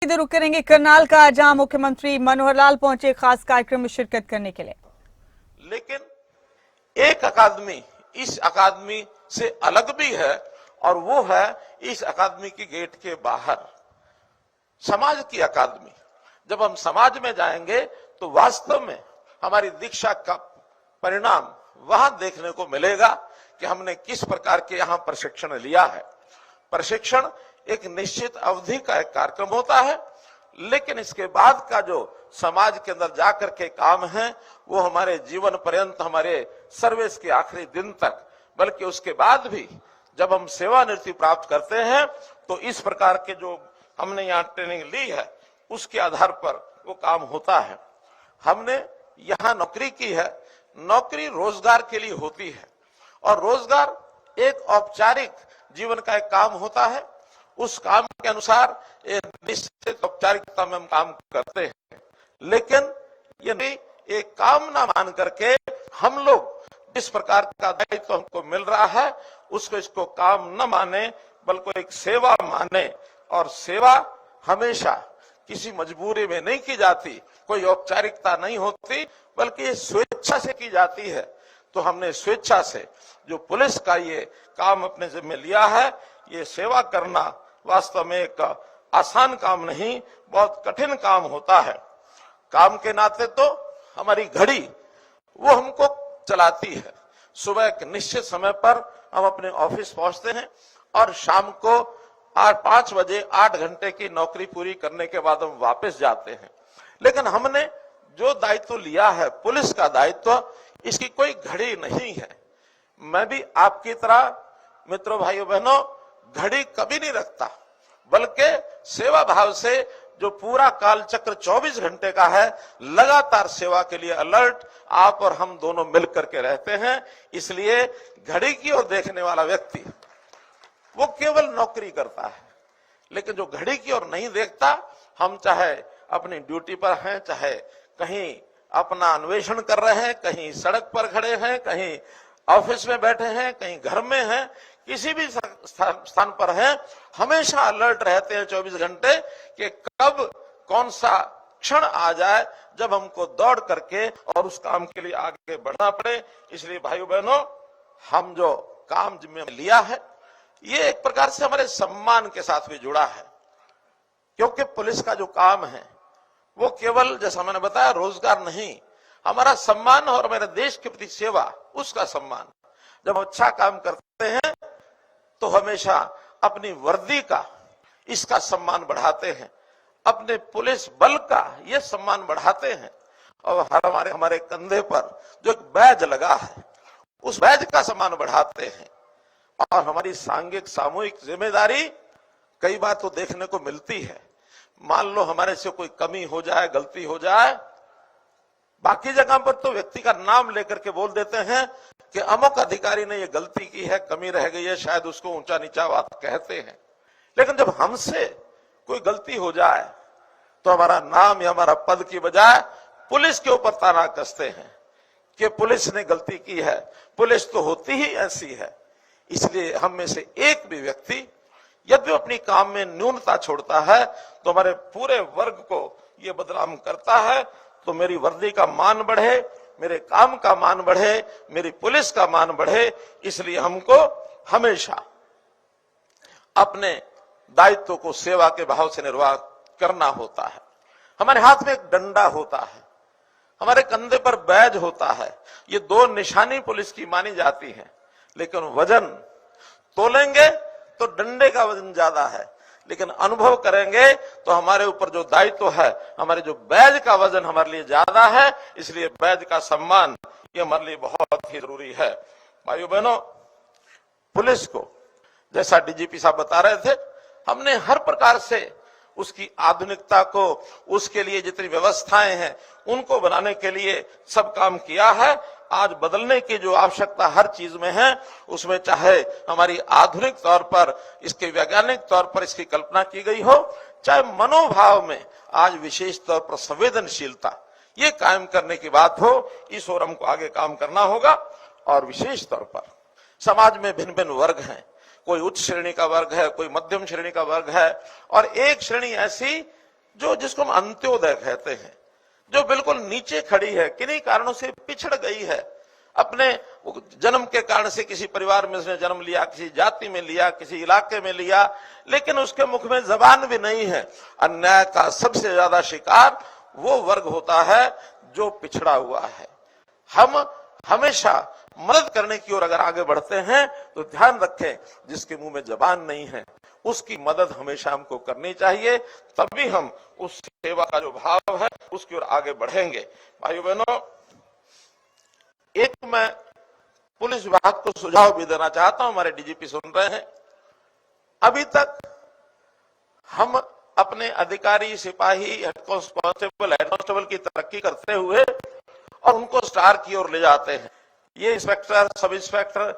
इधर रुक करेंगे करनाल का, जहां मुख्यमंत्री मनोहर लाल पहुंचे खास कार्यक्रम में शिरकत करने के लिए। लेकिन एक अकादमी इस अकादमी से अलग भी है और वो है इस अकादमी की गेट के बाहर समाज की अकादमी। जब हम समाज में जाएंगे तो वास्तव में हमारी दीक्षा का परिणाम वहां देखने को मिलेगा कि हमने किस प्रकार के यहां प्रशिक्षण लिया है। प्रशिक्षण एक निश्चित अवधि का एक कार्यक्रम होता है, लेकिन इसके बाद का जो समाज के अंदर जाकर के काम है वो हमारे जीवन पर्यंत, हमारे सर्विस के आखिरी दिन तक, बल्कि उसके बाद भी जब हम सेवानिवृत्ति प्राप्त करते हैं तो इस प्रकार के जो हमने यहाँ ट्रेनिंग ली है उसके आधार पर वो काम होता है। हमने यहाँ नौकरी की है, नौकरी रोजगार के लिए होती है और रोजगार एक औपचारिक जीवन का एक काम होता है। उस काम के अनुसार एक निश्चित औपचारिकता में हम काम करते हैं, लेकिन ये नहीं एक काम ना मान करके हम लोग जिस प्रकार का दायित्व हमको मिल रहा है उसको इसको काम न माने बल्कि एक सेवा माने। और सेवा हमेशा किसी मजबूरी में नहीं की जाती, कोई औपचारिकता नहीं होती, बल्कि ये स्वेच्छा से की जाती है। तो हमने स्वेच्छा से जो पुलिस का ये काम अपने जिम्मे लिया है, ये सेवा करना वास्तव में एक आसान काम नहीं, बहुत कठिन काम होता है। काम के नाते तो हमारी घड़ी वो हमको चलाती है। सुबह एक निश्चित समय पर हम अपने ऑफिस पहुंचते हैं और शाम को 5 बजे 8 घंटे की नौकरी पूरी करने के बाद हम वापस जाते हैं। लेकिन हमने जो दायित्व लिया है, पुलिस का दायित्व, इसकी कोई घड़ी नहीं है। मैं भी आपकी तरह मित्रों, भाइयों, बहनों, घड़ी कभी नहीं रखता, बल्कि सेवा भाव से जो पूरा काल चक्र 24 घंटे का है, लगातार सेवा के लिए अलर्ट आप और हम दोनों मिलकर के रहते हैं। इसलिए घड़ी की ओर देखने वाला व्यक्ति वो केवल नौकरी करता है, लेकिन जो घड़ी की ओर नहीं देखता, हम चाहे अपनी ड्यूटी पर हैं, चाहे कहीं अपना अन्वेषण कर रहे हैं, कहीं सड़क पर खड़े हैं, कहीं ऑफिस में बैठे हैं, कहीं घर में हैं, किसी भी स्थान पर हैं, हमेशा अलर्ट रहते हैं 24 घंटे कि कब कौन सा क्षण आ जाए जब हमको दौड़ करके और उस काम के लिए आगे बढ़ना पड़े। इसलिए भाइयों बहनों, हम जो काम जिम्मे लिया है ये एक प्रकार से हमारे सम्मान के साथ भी जुड़ा है, क्योंकि पुलिस का जो काम है वो केवल, जैसा मैंने बताया, रोजगार नहीं, हमारा सम्मान और हमारे देश के प्रति सेवा, उसका सम्मान। जब अच्छा काम करते हैं तो हमेशा अपनी वर्दी का इसका सम्मान बढ़ाते हैं, अपने पुलिस बल का ये सम्मान बढ़ाते हैं और हमारे कंधे पर जो एक बैज लगा है उस बैज का सम्मान बढ़ाते हैं। और हमारी सांघिक सामूहिक जिम्मेदारी कई बार तो देखने को मिलती है। मान लो हमारे से कोई कमी हो जाए, गलती हो जाए, बाकी जगह पर तो व्यक्ति का नाम लेकर के बोल देते हैं कि अमुक अधिकारी ने ये गलती की है, कमी रह गई है, शायद उसको ऊंचा नीचा बात कहते हैं। लेकिन जब हमसे कोई गलती हो जाए तो हमारा नाम या हमारा पद की बजाय पुलिस के ऊपर ताना कसते हैं कि पुलिस ने गलती की है, पुलिस तो होती ही ऐसी है। इसलिए हम में से एक भी व्यक्ति यदि अपनी काम में न्यूनता छोड़ता है तो हमारे पूरे वर्ग को ये बदनाम करता है। तो मेरी वर्दी का मान बढ़े, मेरे काम का मान बढ़े, मेरी पुलिस का मान बढ़े, इसलिए हमको हमेशा अपने दायित्व को सेवा के भाव से निर्वाह करना होता है। हमारे हाथ में एक डंडा होता है, हमारे कंधे पर बैज होता है, ये 2 निशानी पुलिस की मानी जाती है। लेकिन वजन तोलेंगे तो डंडे का वजन ज्यादा है, लेकिन अनुभव करेंगे तो हमारे ऊपर जो दायित्व है, हमारे जो बैज का वजन हमारे लिए ज्यादा है। इसलिए बैज का सम्मान ये हमारे लिए बहुत ही जरूरी है। भाइयों बहनों, पुलिस को जैसा डीजीपी साहब बता रहे थे, हमने हर प्रकार से उसकी आधुनिकता को, उसके लिए जितनी व्यवस्थाएं हैं उनको बनाने के लिए सब काम किया है। आज बदलने की जो आवश्यकता हर चीज में है, उसमें चाहे हमारी आधुनिक तौर पर, इसके वैज्ञानिक तौर पर इसकी कल्पना की गई हो, चाहे मनोभाव में आज विशेष तौर पर संवेदनशीलता ये कायम करने की बात हो, इस ओर हमको आगे काम करना होगा। और विशेष तौर पर समाज में भिन्न भिन्न वर्ग हैं, कोई उच्च श्रेणी का वर्ग है, कोई मध्यम श्रेणी का वर्ग है, और एक श्रेणी ऐसी जो जिसको हम अंत्योदय कहते हैं, जो बिल्कुल नीचे खड़ी है, किन्हीं कारणों से पिछड़ गई है, अपने जन्म के कारण से किसी परिवार में उसने जन्म लिया, किसी जाति में लिया, किसी इलाके में लिया, लेकिन उसके मुख में जबान भी नहीं है। अन्याय का सबसे ज्यादा शिकार वो वर्ग होता है जो पिछड़ा हुआ है। हम हमेशा मदद करने की ओर अगर आगे बढ़ते हैं तो ध्यान रखें, जिसके मुंह में जबान नहीं है उसकी मदद हमेशा हमको करनी चाहिए, तभी हम उस सेवा का जो भाव है उसकी ओर आगे बढ़ेंगे। भाइयों बहनों, एक मैं पुलिस विभाग को सुझाव भी देना चाहता हूं, हमारे डीजीपी सुन रहे हैं। अभी तक हम अपने अधिकारी, सिपाही, हेड कांस्टेबल की तरक्की करते हुए और उनको स्टार की ओर ले जाते हैं। ये inspector, sub inspector,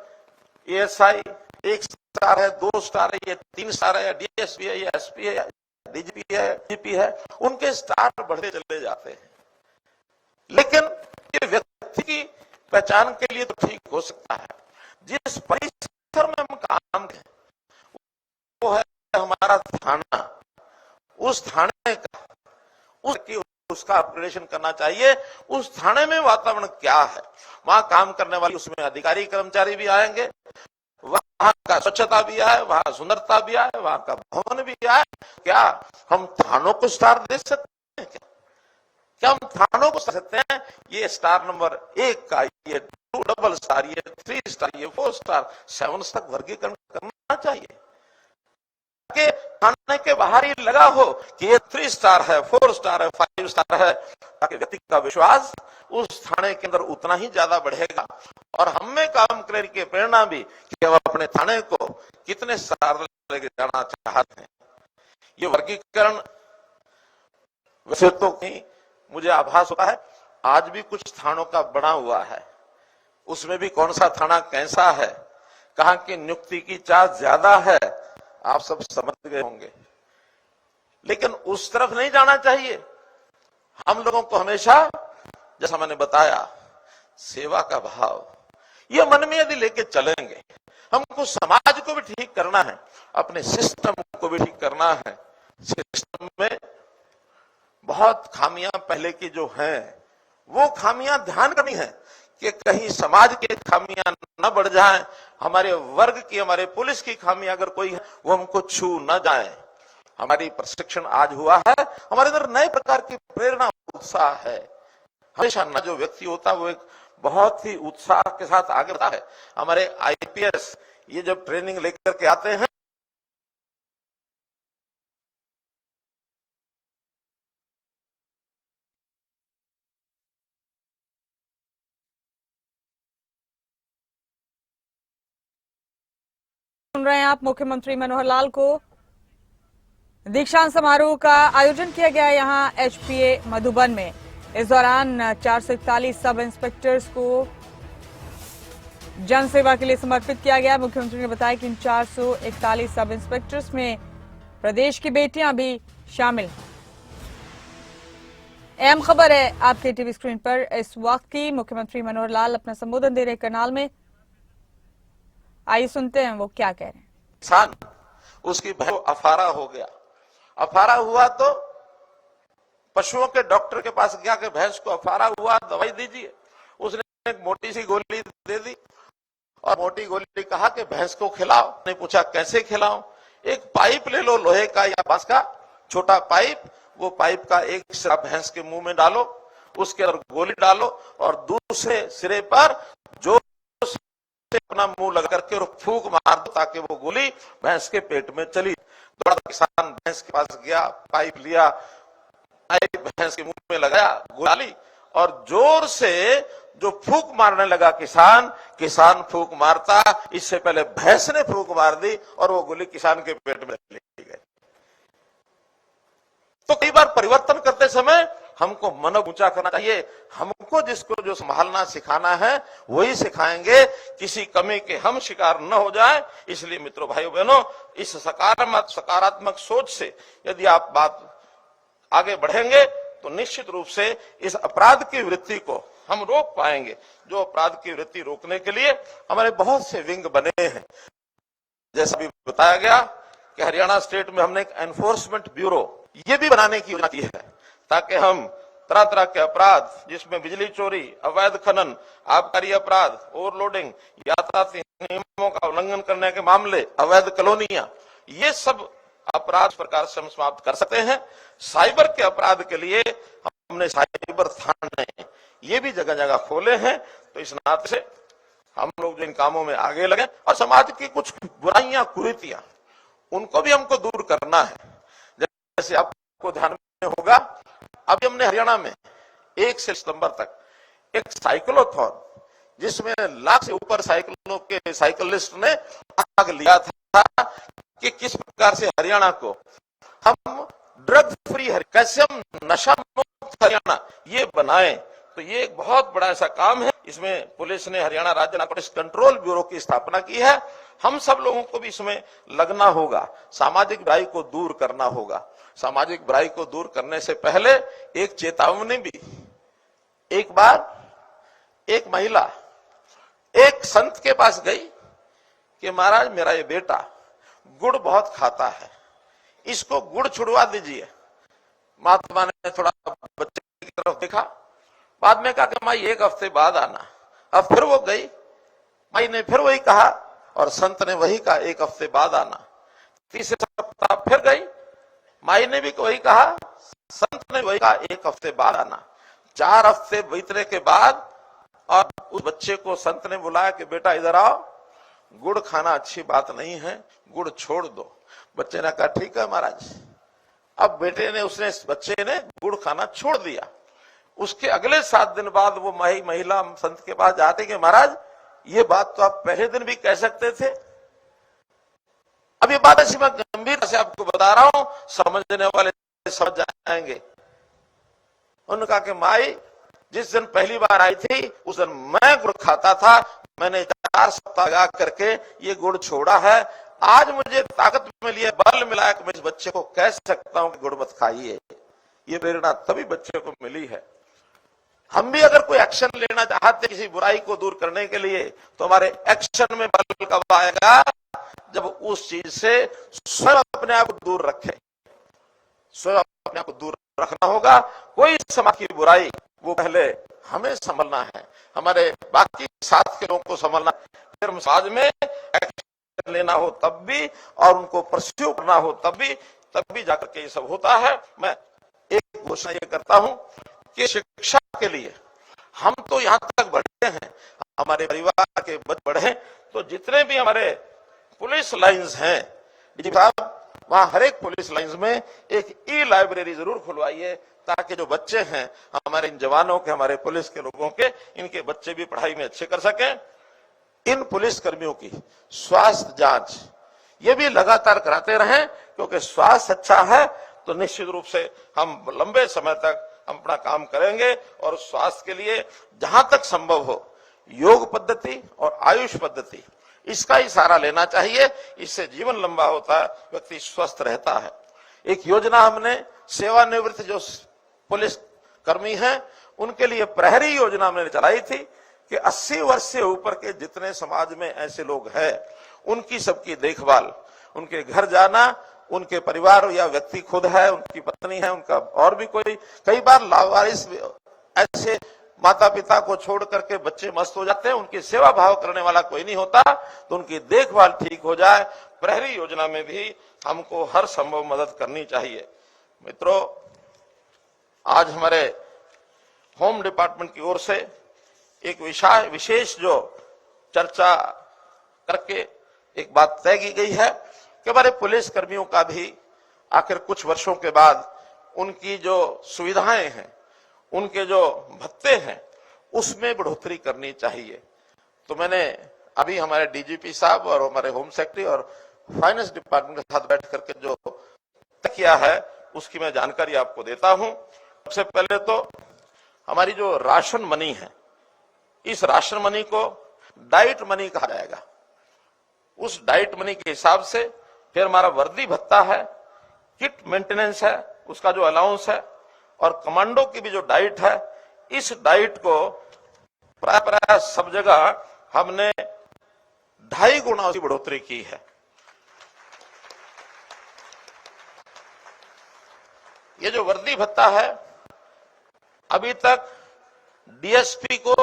ASI 1 star है, 2 स्टार है, ये 3 स्टार है, डीएसपी है, ये एसपी है, डीजीपी है, जीपी है, उनके स्टार बढ़ते चले जाते हैं। लेकिन ये व्यक्ति की पहचान के लिए तो ठीक हो सकता है। जिस परिसर में हम काम करें वो है हमारा थाना, उस थाने का उसका अपग्रेडेशन करना चाहिए। उस थाने में वातावरण क्या है, वहां काम करने वाले उसमें अधिकारी कर्मचारी भी आएंगे, वहां का स्वच्छता भी आए, वहां सुंदरता भी आए, वहां का भवन भी आए। क्या हम थानों को स्टार दे सकते हैं? क्या हम थानों को सकते हैं? ये स्टार नंबर 1 का, ये 2 डबल स्टार, ये 3 स्टार, ये 4 स्टार, 7 तक वर्गीकरण करना चाहिए कि थाने के बाहर ही लगा हो कि ये 3 स्टार है, 4 स्टार है, 5 स्टार है, ताकि व्यक्ति का विश्वास उस थाने के अंदर उतना ही ज्यादा बढ़ेगा और हम में काम करने की प्रेरणा भी कि हम अपने थाने को कितने स्टार लेके जाना चाहते हैं। ये वर्गीकरण वैसे तो नहीं, मुझे आभास होता है आज भी कुछ थानों का बना हुआ है, उसमें भी कौन सा थाना कैसा है, कहां की नियुक्ति की चार्ज ज्यादा है, आप सब समझ गए होंगे। लेकिन उस तरफ नहीं जाना चाहिए। हम लोगों को हमेशा, जैसा मैंने बताया, सेवा का भाव ये मन में यदि लेके चलेंगे, हमको समाज को भी ठीक करना है, अपने सिस्टम को भी ठीक करना है। सिस्टम में बहुत खामियां पहले की जो हैं, वो खामियां ध्यान करनी है कि कहीं समाज के खामियां न बढ़ जाएं, हमारे वर्ग की, हमारे पुलिस की खामियां अगर कोई है वो हमको छू न जाए। हमारी प्रशिक्षण आज हुआ है, हमारे अंदर नए प्रकार की प्रेरणा, उत्साह है। हमेशा न जो व्यक्ति होता है वो एक बहुत ही उत्साह के साथ आगे बढ़ता है। हमारे आईपीएस ये जब ट्रेनिंग लेकर के आते हैं, सुन रहे हैं आप मुख्यमंत्री मनोहर लाल को। दीक्षांत समारोह का आयोजन किया गया यहां एचपीए मधुबन में। इस दौरान 441 सब इंस्पेक्टर्स को जन सेवा के लिए समर्पित किया गया। मुख्यमंत्री ने बताया कि इन 441 सब इंस्पेक्टर्स में प्रदेश की बेटियां भी शामिल हैं। अहम खबर है आपके टीवी स्क्रीन पर इस वक्त की। मुख्यमंत्री मनोहर लाल अपना संबोधन दे रहे करनाल में, आइए सुनते हैं वो क्या कह रहे हैं। किसान उसकी अफारा हो गया, अफारा हुआ तो पशुओं के डॉक्टर के पास गया कि भैंस को अफारा हुआ, दवाई दीजिए। उसने एक मोटी सी गोली दे दी और मोटी गोली कहा कि भैंस को खिलाओ। ने पूछा कैसे खिलाऊं? एक पाइप ले लो, लोहे का या बांस का छोटा पाइप, वो पाइप का एक सिरा भैंस के मुंह में डालो, उसके अंदर गोली डालो और दूसरे सिरे पर जो अपना मुंह लगा करके और फूंक मार दो ताकि वो गोली भैंस के पेट में चली। दौड़ा किसान भैंस के पास गया, पाइप लिया, पाइप भैंस के मुंह में लगाया, गोली, और जोर से जो फूंक मारने लगा किसान फूंक मारता, इससे पहले भैंस ने फूंक मार दी और वो गोली किसान के पेट में चली गई। तो कई बार परिवर्तन करते समय हमको मन ऊंचा करना चाहिए। हमको जिसको जो संभालना सिखाना है वही सिखाएंगे, किसी कमी के हम शिकार न हो जाए। इसलिए मित्रों, भाइयों बहनों, इस सकारात्मक सोच से यदि आप बात आगे बढ़ेंगे तो निश्चित रूप से इस अपराध की वृत्ति को हम रोक पाएंगे। जो अपराध की वृत्ति रोकने के लिए हमारे बहुत से विंग बने हैं। जैसा भी बताया गया कि हरियाणा स्टेट में हमने एक एनफोर्समेंट ब्यूरो ये भी बनाने की योजना की है ताकि हम तरह तरह के अपराध जिसमें बिजली चोरी, अवैध खनन, आबकारी अपराध, ओवरलोडिंग, यातायात नियमों का उल्लंघन करने के मामले, अवैध कॉलोनियां, ये सब अपराध प्रकार से हम समाप्त कर सकते हैं। साइबर के अपराध के लिए हमने साइबर थाने ये भी जगह जगह खोले हैं। तो इस नाते से हम लोग जो इन कामों में आगे लगे और समाज की कुछ बुराइयां, कुरीतियां, उनको भी हमको दूर करना है। जैसे आपको ध्यान में होगा, अभी हमने हरियाणा में 1 से सितंबर तक एक साइक्लोथॉन, जिसमें लाख से ऊपर साइकिलों के साइकिलिस्ट ने भाग लिया था कि किस प्रकार से हरियाणा को हम ड्रग फ्री, कैसे हम नशा मुक्त हरियाणा ये बनाएं। तो ये एक बहुत बड़ा ऐसा काम है। इसमें पुलिस ने हरियाणा राज्य नारकोटिक्स कंट्रोल ब्यूरो की स्थापना की है। हम सब लोगों को भी इसमें लगना होगा, सामाजिक बुराई को दूर करना होगा। सामाजिक बुराई को दूर करने से पहले एक चेतावनी भी, एक बार एक महिला एक संत के पास गई कि महाराज मेरा ये बेटा गुड़ बहुत खाता है, इसको गुड़ छुड़वा दीजिए। महात्मा ने थोड़ा बच्चे की तरफ देखा, बाद में कहा कि माई 1 हफ्ते बाद आना। अब फिर वो गई, माई ने फिर वही कहा और संत ने वही कहा 1 हफ्ते बाद आना। तीसरे सप्ताह फिर गई, माई ने भी वही कहा, संत ने वही कहा 1 हफ्ते बाद आना। 4 हफ्ते बीतने के बाद और उस बच्चे को संत ने बुलाया कि बेटा इधर आओ, गुड़ खाना अच्छी बात नहीं है, गुड़ छोड़ दो। बच्चे ने कहा ठीक है महाराज। अब बच्चे ने गुड़ खाना छोड़ दिया। उसके अगले 7 दिन बाद वो महिला संत के पास जाते कि महाराज ये बात तो आप पहले दिन भी कह सकते थे। अब ये बात ऐसी मैं गंभीर से आपको बता रहा हूं, समझने वाले समझ जाएंगे। उन्होंने कहा कि माई जिस दिन पहली बार आई थी उस दिन मैं गुड़ खाता था, मैंने 4 सप्ताह लगा करके ये गुड़ छोड़ा है। आज मुझे ताकत मिली है, बल मिला कि मैं इस बच्चे को कह सकता हूं कि गुड़ मत खाइए। ये प्रेरणा तभी बच्चे को मिली है। हम भी अगर कोई एक्शन लेना चाहते किसी बुराई को दूर करने के लिए, तो हमारे एक्शन में बल कब आएगा, जब उस चीज से स्वयं अपने आप को दूर रखे। स्वयं अपने आप को दूर रखना होगा। कोई समाज की बुराई वो पहले हमें संभलना है, हमारे बाकी साथ के लोगों को संभलना है। फिर समाज में एक्शन लेना हो तब भी और उनको परस्यू करना हो तब भी जाकर के ये सब होता है। मैं एक घोषणा ये करता हूं कि शिक्षा के लिए हम तो यहां तक बढ़े हैं, हमारे परिवार के बच्चे बढ़े, तो जितने भी हमारे पुलिस लाइंस हैं, डीजीपी साहब वहां हर एक पुलिस लाइंस में एक ई-लाइब्रेरी जरूर खुलवाइए, ताकि जो बच्चे हैं हमारे इन जवानों के, हमारे पुलिस के लोगों के, इनके बच्चे भी पढ़ाई में अच्छे कर सकें। इन पुलिस कर्मियों की स्वास्थ्य जांच ये भी लगातार कराते रहें, क्योंकि स्वास्थ्य अच्छा है तो निश्चित रूप से हम लंबे समय तक हम अपना काम करेंगे। और स्वास्थ्य के लिए जहां तक संभव हो योग पद्धति और आयुष पद्धति इसका ही सहारा लेना चाहिए। इससे जीवन लंबा होता है, व्यक्ति स्वस्थ रहता है। एक योजना हमने सेवानिवृत्त जो पुलिस कर्मी हैं उनके लिए प्रहरी योजना हमने चलाई थी कि 80 वर्ष से ऊपर के जितने समाज में ऐसे लोग हैं उनकी सबकी देखभाल, उनके घर जाना, उनके परिवार या व्यक्ति खुद है, उनकी पत्नी है, उनका और भी कोई, कई बार लावारिस ऐसे माता पिता को छोड़ करके बच्चे मस्त हो जाते हैं, उनकी सेवा भाव करने वाला कोई नहीं होता, तो उनकी देखभाल ठीक हो जाए। प्रहरी योजना में भी हमको हर संभव मदद करनी चाहिए। मित्रों, आज हमारे होम डिपार्टमेंट की ओर से एक विशेष जो चर्चा करके एक बात तय की गई है कि हमारे पुलिस कर्मियों का भी आखिर कुछ वर्षों के बाद उनकी जो सुविधाएं हैं, उनके जो भत्ते हैं, उसमें बढ़ोतरी करनी चाहिए। तो मैंने अभी हमारे डीजीपी साहब और हमारे होम सेक्रेटरी और फाइनेंस डिपार्टमेंट के साथ बैठ करके जो तय किया है उसकी मैं जानकारी आपको देता हूं। सबसे पहले तो हमारी जो राशन मनी है, इस राशन मनी को डाइट मनी कहा जाएगा। उस डाइट मनी के हिसाब से फिर हमारा वर्दी भत्ता है, किट मेंटेनेंस है, उसका जो अलाउंस है, और कमांडो की भी जो डाइट है, इस डाइट को प्राय सब जगह हमने 2.5 गुना की बढ़ोतरी की है। ये जो वर्दी भत्ता है, अभी तक डीएसपी को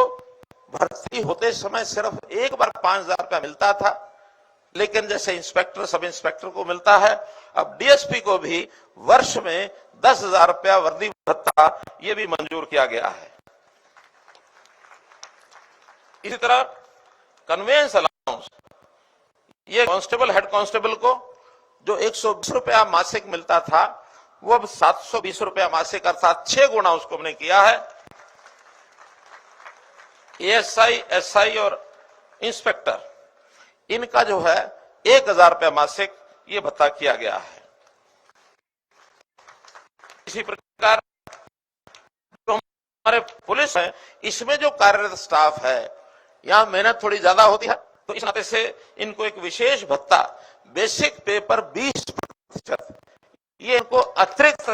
भर्ती होते समय सिर्फ एक बार 5,000 रुपया मिलता था, लेकिन जैसे इंस्पेक्टर सब इंस्पेक्टर को मिलता है, अब डीएसपी को भी वर्ष में 10,000 रुपया वर्दी भत्ता ये भी मंजूर किया गया है। इसी तरह कन्वेंस अलाउंस, ये कांस्टेबल हेड कांस्टेबल को जो 120 रुपया मासिक मिलता था, वो अब 720 रुपया मासिक अर्थात 6 गुना उसको हमने किया है। एएसआई, एसआई और इंस्पेक्टर, इनका जो है 1,000 रुपया मासिक ये भत्ता किया गया है। इसी प्रकार जो हमारे पुलिस है, इसमें जो कार्यरत स्टाफ है, यहां मेहनत थोड़ी ज्यादा होती है, तो इस नाते से इनको एक विशेष भत्ता बेसिक पे पर 20%, ये इनको अतिरिक्त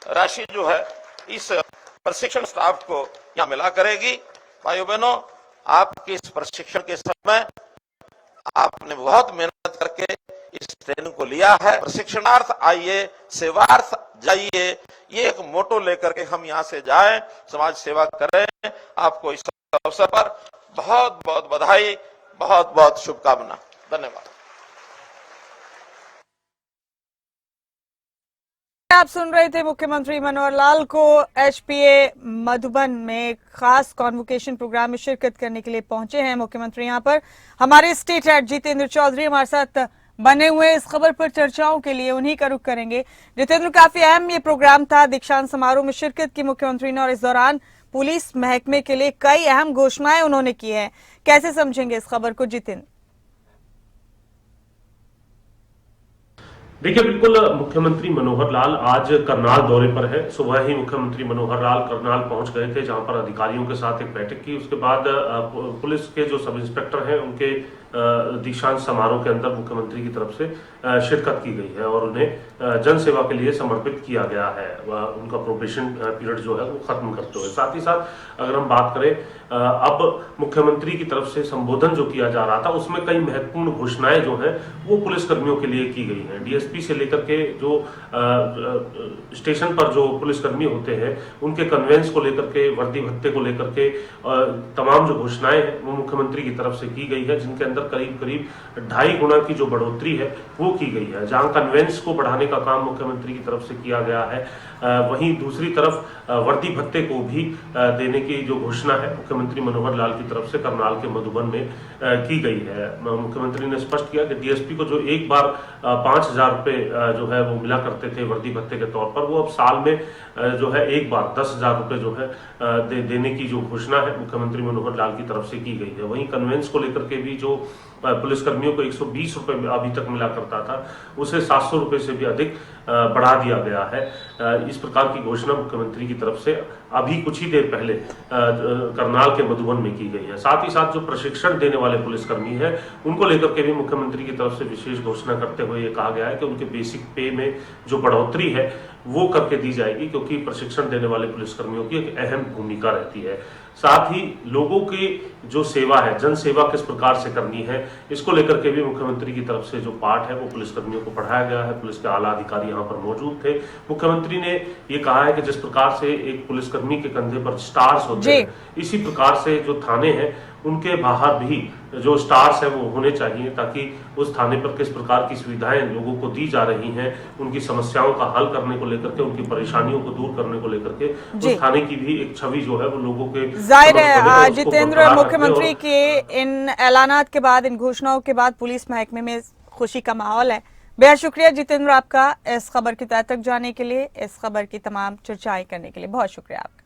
राशि जो है इस प्रशिक्षण स्टाफ को यहां मिला करेगी। भाइयों बहनों, आपके इस प्रशिक्षण के समय आपने बहुत मेहनत करके इस ट्रेनिंग को लिया है। प्रशिक्षणार्थ आइए, सेवार्थ जाइए, ये एक मोटो लेकर के हम यहां से जाएं, समाज सेवा करें। आपको इस अवसर पर बहुत बहुत बधाई, बहुत बहुत शुभकामना। धन्यवाद। आप सुन रहे थे मुख्यमंत्री मनोहर लाल को एचपीए मधुबन में खास कॉन्वोकेशन प्रोग्राम में शिरकत करने के लिए पहुंचे हैं मुख्यमंत्री। यहां पर हमारे स्टेट हेड जितेंद्र चौधरी हमारे साथ बने हुए इस खबर पर चर्चाओं के लिए, उन्हीं का रुख करेंगे। जितेंद्र, काफी अहम ये प्रोग्राम था, दीक्षांत समारोह में शिरकत की मुख्यमंत्री ने और इस दौरान पुलिस महकमे के लिए कई अहम घोषणाएं उन्होंने की है। कैसे समझेंगे इस खबर को जितेंद्र? देखिए, बिल्कुल मुख्यमंत्री मनोहर लाल आज करनाल दौरे पर है। सुबह ही मुख्यमंत्री मनोहर लाल करनाल पहुंच गए थे, जहां पर अधिकारियों के साथ एक बैठक की। उसके बाद पुलिस के जो सब इंस्पेक्टर हैं, उनके दीक्षांत समारोह के अंदर मुख्यमंत्री की तरफ से शिरकत की गई है और उन्हें जन सेवा के लिए समर्पित किया गया है। उनका प्रोबेशन पीरियड जो है वो खत्म करते हुए, साथ ही साथ अगर हम बात करें, अब मुख्यमंत्री की तरफ से संबोधन जो किया जा रहा था, उसमें कई महत्वपूर्ण घोषणाएं जो हैं वो पुलिस कर्मियों के लिए की गई हैं। डीएसपी से लेकर के जो स्टेशन पर जो पुलिसकर्मी होते हैं, उनके कन्वेंस को लेकर के, वर्दी भत्ते को लेकर के तमाम जो घोषणाएं हैं वो मुख्यमंत्री की तरफ से की गई है, जिनके अंदर करीब करीब 2.5 गुना की जो बढ़ोतरी है वो की गई है। जहां कन्वेंस को बढ़ाने का काम मुख्यमंत्री की तरफ से किया गया है, वहीं दूसरी तरफ वर्दी भत्ते को भी देने की जो घोषणा है मुख्यमंत्री मनोहर लाल की तरफ से करनाल के मधुबन में की गई है। मुख्यमंत्री ने स्पष्ट किया कि डीएसपी को जो एक बार 5,000 रुपए जो है वो मिला करते थे वर्दी भत्ते के तौर पर, वो अब साल में जो है एक बार 10,000 रुपए जो है देने की जो घोषणा है मुख्यमंत्री मनोहर लाल की तरफ से की गई है। वहीं कन्वेंस को लेकर के भी जो पुलिसकर्मियों को 120 रुपए अभी तक मिला करता था, उसे 700 रुपए से भी अधिक बढ़ा दिया गया है। इस प्रकार की घोषणा मुख्यमंत्री की तरफ से अभी कुछ ही देर पहले करनाल के मधुबन में की गई है। साथ ही साथ जो प्रशिक्षण देने वाले पुलिसकर्मी हैं, उनको लेकर के भी मुख्यमंत्री की तरफ से विशेष घोषणा करते हुए ये कहा गया है कि उनके बेसिक पे में जो बढ़ोतरी है वो करके दी जाएगी, क्योंकि प्रशिक्षण देने वाले पुलिसकर्मियों की एक अहम भूमिका रहती है। साथ ही लोगों की जो सेवा है, जन सेवा किस प्रकार से करनी है, इसको लेकर के भी मुख्यमंत्री की तरफ से जो पाठ है वो पुलिसकर्मियों को पढ़ाया गया है। पुलिस के आला अधिकारी यहाँ पर मौजूद थे। मुख्यमंत्री ने ये कहा है कि जिस प्रकार से एक पुलिसकर्मी के कंधे पर स्टार्स होते हैं, इसी प्रकार से जो थाने हैं उनके बाहर भी जो स्टार्स है वो होने चाहिए, ताकि उस थाने पर किस प्रकार की सुविधाएं लोगों को दी जा रही हैं, उनकी समस्याओं का हल करने को लेकर के, उनकी परेशानियों को दूर करने को लेकर के उस थाने की भी एक छवि जो है वो लोगों के जाहिर है। जितेंद्र, मुख्यमंत्री के इन ऐलानात के बाद, इन घोषणाओं के बाद पुलिस महकमे में खुशी का माहौल है। बेहद शुक्रिया जितेंद्र आपका इस खबर की तह तक जाने के लिए, इस खबर की तमाम चर्चाएं करने के लिए। बहुत शुक्रिया आपका।